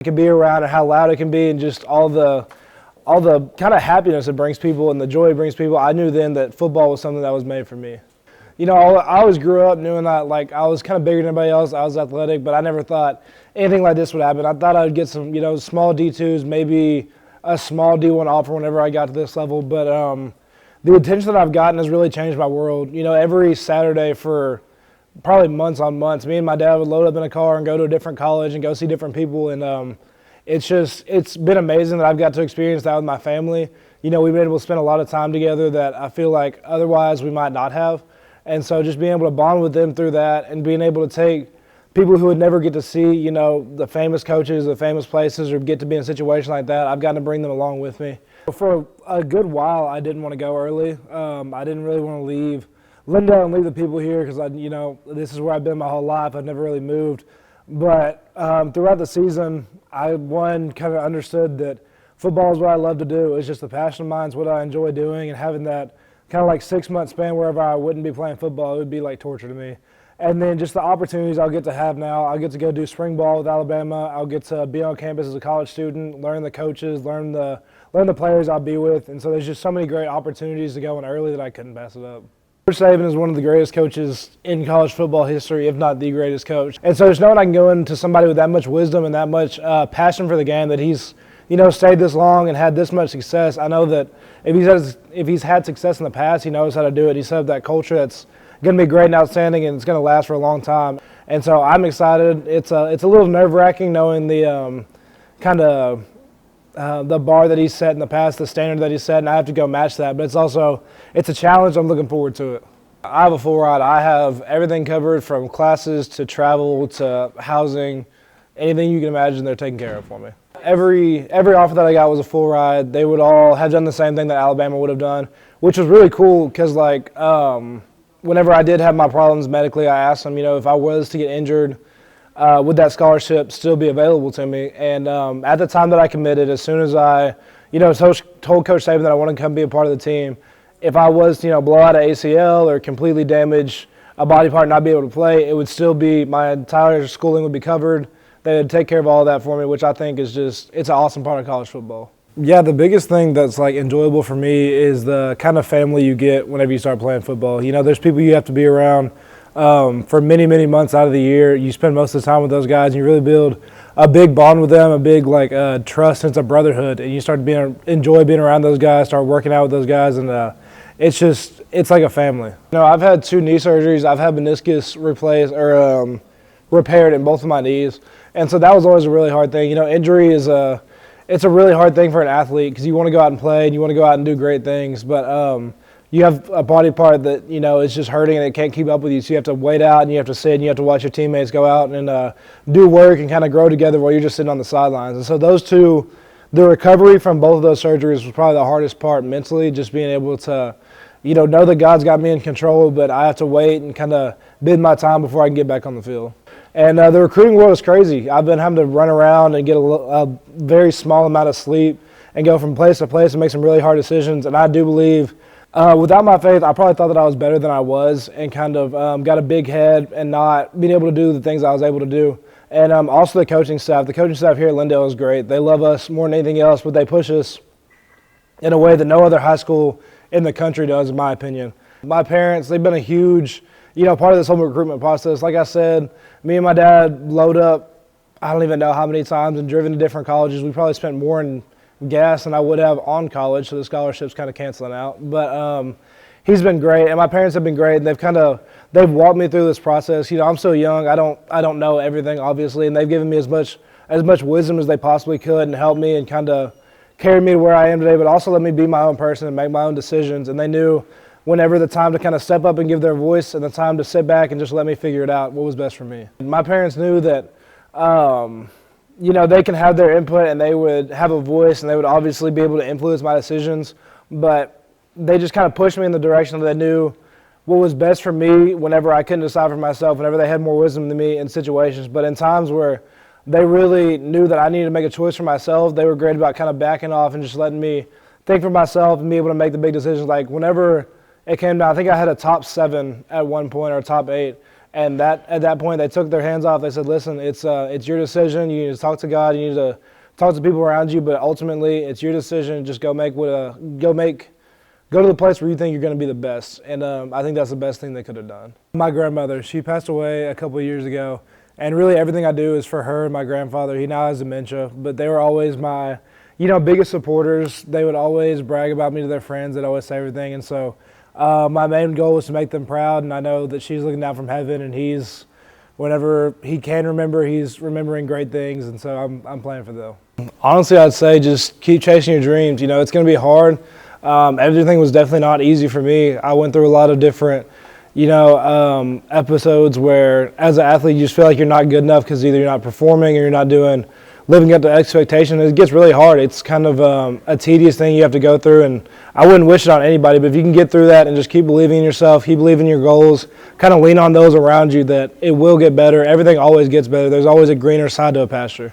it can be around and how loud it can be and just all the kind of happiness it brings people and the joy it brings people. I knew then that football was something that was made for me. You know, I always grew up knowing that, like, I was kind of bigger than everybody else. I was athletic, but I never thought anything like this would happen. I thought I would get some, you know, small D2s, maybe a small D1 offer whenever I got to this level. But the attention that I've gotten has really changed my world. You know, every Saturday for probably months on months, me and my dad would load up in a car and go to a different college and go see different people. And it's been amazing that I've got to experience that with my family. You know, we've been able to spend a lot of time together that I feel like otherwise we might not have. And so just being able to bond with them through that and being able to take people who would never get to see, you know, the famous coaches, the famous places, or get to be in a situation like that, I've gotten to bring them along with me. For a good while, I didn't want to go early. I didn't really want to leave Lindale and leave the people here because, you know, this is where I've been my whole life. I've never really moved. But throughout the season, I, kind of understood that football is what I love to do. It's just a passion of mine. It's what I enjoy doing, and having that kind of like 6-month span wherever I wouldn't be playing football, it would be like torture to me. And then just the opportunities I'll get to have now. I'll get to go do spring ball with Alabama. I'll get to be on campus as a college student, learn the coaches, learn the players I'll be with. And so there's just so many great opportunities to go in early that I couldn't pass it up. Coach Saban is one of the greatest coaches in college football history, if not the greatest coach. And so just knowing I can go into somebody with that much wisdom and that much passion for the game, that he's, you know, stayed this long and had this much success. I know that if he's had success in the past, he knows how to do it. He's set up that culture that's going to be great and outstanding, and it's going to last for a long time. And so I'm excited. It's a little nerve-wracking knowing the the bar that he's set in the past, the standard that he's set, and I have to go match that. But it's a challenge. I'm looking forward to it. I have a full ride. I have everything covered from classes to travel to housing. Anything you can imagine, they're taking care of for me. Every offer that I got was a full ride. They would all have done the same thing that Alabama would have done, which was really cool because, like, whenever I did have my problems medically, I asked them, you know, if I was to get injured, would that scholarship still be available to me? And at the time that I committed, as soon as I, you know, told Coach Saban that I wanted to come be a part of the team, if I was to, you know, blow out an ACL or completely damage a body part and not be able to play, it would still be, my entire schooling would be covered. They would take care of all of that for me, which I think is just, it's an awesome part of college football. Yeah, the biggest thing that's like enjoyable for me is the kind of family you get whenever you start playing football. You know, there's people you have to be around for many, many months out of the year. You spend most of the time with those guys, and you really build a big bond with them, a big like trust, sense of brotherhood, and you start to enjoy being around those guys, start working out with those guys, and it's like a family. You know, I've had 2 knee surgeries. I've had meniscus replaced or repaired in both of my knees, and so that was always a really hard thing. You know, injury is it's a really hard thing for an athlete because you want to go out and play and you want to go out and do great things, but you have a body part that, you know, is just hurting and it can't keep up with you, so you have to wait out and you have to sit and you have to watch your teammates go out and do work and kind of grow together while you're just sitting on the sidelines. And so those two, the recovery from both of those surgeries was probably the hardest part mentally, just being able to, you know that God's got me in control, but I have to wait and kind of bid my time before I can get back on the field. And the recruiting world is crazy. I've been having to run around and get a very small amount of sleep and go from place to place and make some really hard decisions. And I do believe, without my faith, I probably thought that I was better than I was and kind of got a big head and not being able to do the things I was able to do. And also the coaching staff. The coaching staff here at Lindale is great. They love us more than anything else, but they push us in a way that no other high school in the country does, in my opinion. My parents, they've been a huge, you know, part of this whole recruitment process. Like I said, me and my dad load up, I don't even know how many times, and driven to different colleges. We probably spent more in gas than I would have on college, so the scholarship's kind of canceling out. But he's been great, and my parents have been great. And they've walked me through this process. You know, I'm so young, I don't know everything, obviously, and they've given me as much wisdom as they possibly could and helped me and kind of carried me to where I am today, but also let me be my own person and make my own decisions. And they knew whenever the time to kind of step up and give their voice and the time to sit back and just let me figure it out what was best for me. My parents knew that, you know, they can have their input and they would have a voice and they would obviously be able to influence my decisions, but they just kind of pushed me in the direction that they knew what was best for me whenever I couldn't decide for myself, whenever they had more wisdom than me in situations. But in times where they really knew that I needed to make a choice for myself, they were great about kind of backing off and just letting me think for myself and be able to make the big decisions. Like whenever it came down, I think I had a top 7 at one point or a top 8, And at that point, they took their hands off. They said, listen, it's your decision. You need to talk to God. You need to talk to people around you. But ultimately, it's your decision. Just go to the place where you think you're going to be the best. And I think that's the best thing they could have done. My grandmother, she passed away a couple of years ago. And really everything I do is for her and my grandfather. He now has dementia. But they were always my biggest supporters. They would always brag about me to their friends. They'd always say everything. And so my main goal was to make them proud. And I know that she's looking down from heaven, and whenever he can remember, he's remembering great things. And so I'm playing for them. Honestly, I'd say just keep chasing your dreams. It's going to be hard. Everything was definitely not easy for me. I went through a lot of different, episodes where as an athlete you just feel like you're not good enough because either you're not performing or you're not living up to expectation. It gets really hard. It's kind of a tedious thing you have to go through, and I wouldn't wish it on anybody, but if you can get through that and just keep believing in yourself, keep believing in your goals, kind of lean on those around you, that it will get better. Everything always gets better. There's always a greener side to a pasture.